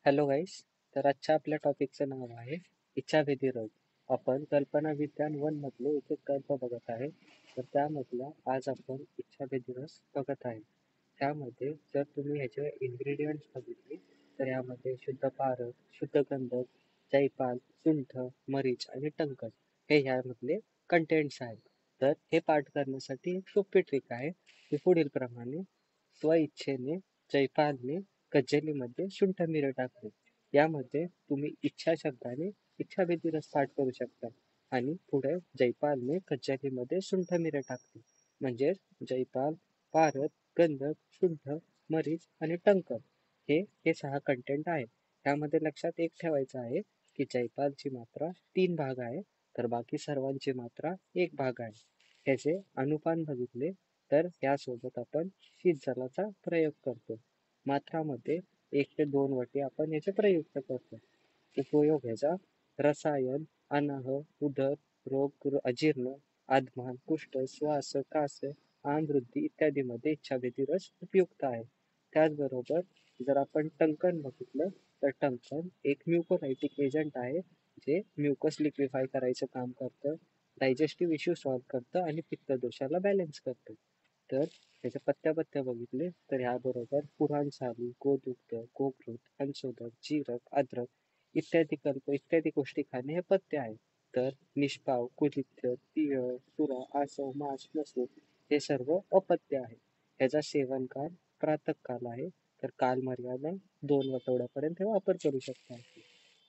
Hello गाईस. तर आजच्या आपल्या टॉपिकचं नाव आहे इच्छाभेदी रोग. आपण कल्पना विज्ञान 1 मधले एक एक गल्प बघत आहे. तर त्यामधला आज आपण इच्छाभेदी रस बघत आहे. त्यामध्ये जर तुम्ही ह्याचे इन्ग्रेडियंट्स बघितले तर यामध्ये शुद्ध पारद, शुद्ध गंधक, जयपाल, सुंठ, मरीच आणि टंकन हे ह्यामधले कंटेंट्स आहेत. तर हे पाठ करण्यासाठी एक सोपी ट्रिक आहे. ती पुढील प्रमाणे स्वइच्छेने जयपालने कज्जेलीमध्ये शुंठ मिरं टाकले. यामध्ये तुम्ही इच्छा शब्दाने इच्छाभेदी रस पाठ करू शकता आणि पुढे जयपालने कज्जेलीमध्ये शुंठ मिरं टाकले. म्हणजे जयपाल, पारद, गंधक, शुंठ, मरीच आणि टंकन हे हे 6 कंटेंट आहे. त्यामध्ये लक्षात एक ठेवायचं आहे की जयपालची मात्रा 3 भाग आहे, तर बाकी सर्वांची मात्रा 1 भाग आहे. ह्याचे अनुपान बघितले तर यासोबत आपण शीतजलाचा प्रयोग करतो. मात्रामध्ये 1 ते 2 वाटी आपण याचे प्रयुक्त करतो. उपयोग ह्याचा रसायन, अनाह, उदर, रोग, अजीर्ण, आधमान, कुष्ठ, श्वास, कास, आमवृद्धी इत्यादीमध्ये इच्छाभेदी रस उपयुक्त आहे. त्याचबरोबर जर आपण टंकन बघितलं तर टंकन एक म्युकोलायटिक एजंट आहे, जे म्युकस लिक्विफाय करायचं काम करतं, डायजेस्टिव्ह इश्यू सॉल्व्ह करतं आणि पित्तदोषाला बॅलन्स करतं. तर त्याच्या पत्त्या बघितले तर ह्याबरोबर पुराणचाली, गोदुग्ध, गोघृत, अंशोदक, जीरक, अद्रक इत्यादी कल्प इत्यादी गोष्टी खाणे हे पथ्य आहे. तर निष्पाव, कुलिथ्य, तीळ, सुरा, आसव, मास, मसूर हे सर्व अपत्य आहे. ह्याचा सेवनकाळ प्रातःकाल आहे. तर कालमर्यादा 2 आठवड्यापर्यंत हे वापर करू शकता.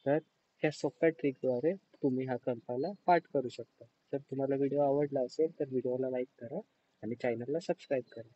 तर ह्या सोप्या ट्रिकद्वारे तुम्ही ह्या कल्पाला पाठ करू शकता. जर तुम्हाला व्हिडिओ आवडला असेल तर व्हिडिओला लाईक करा आणि चॅनलला सबस्क्राईब करा.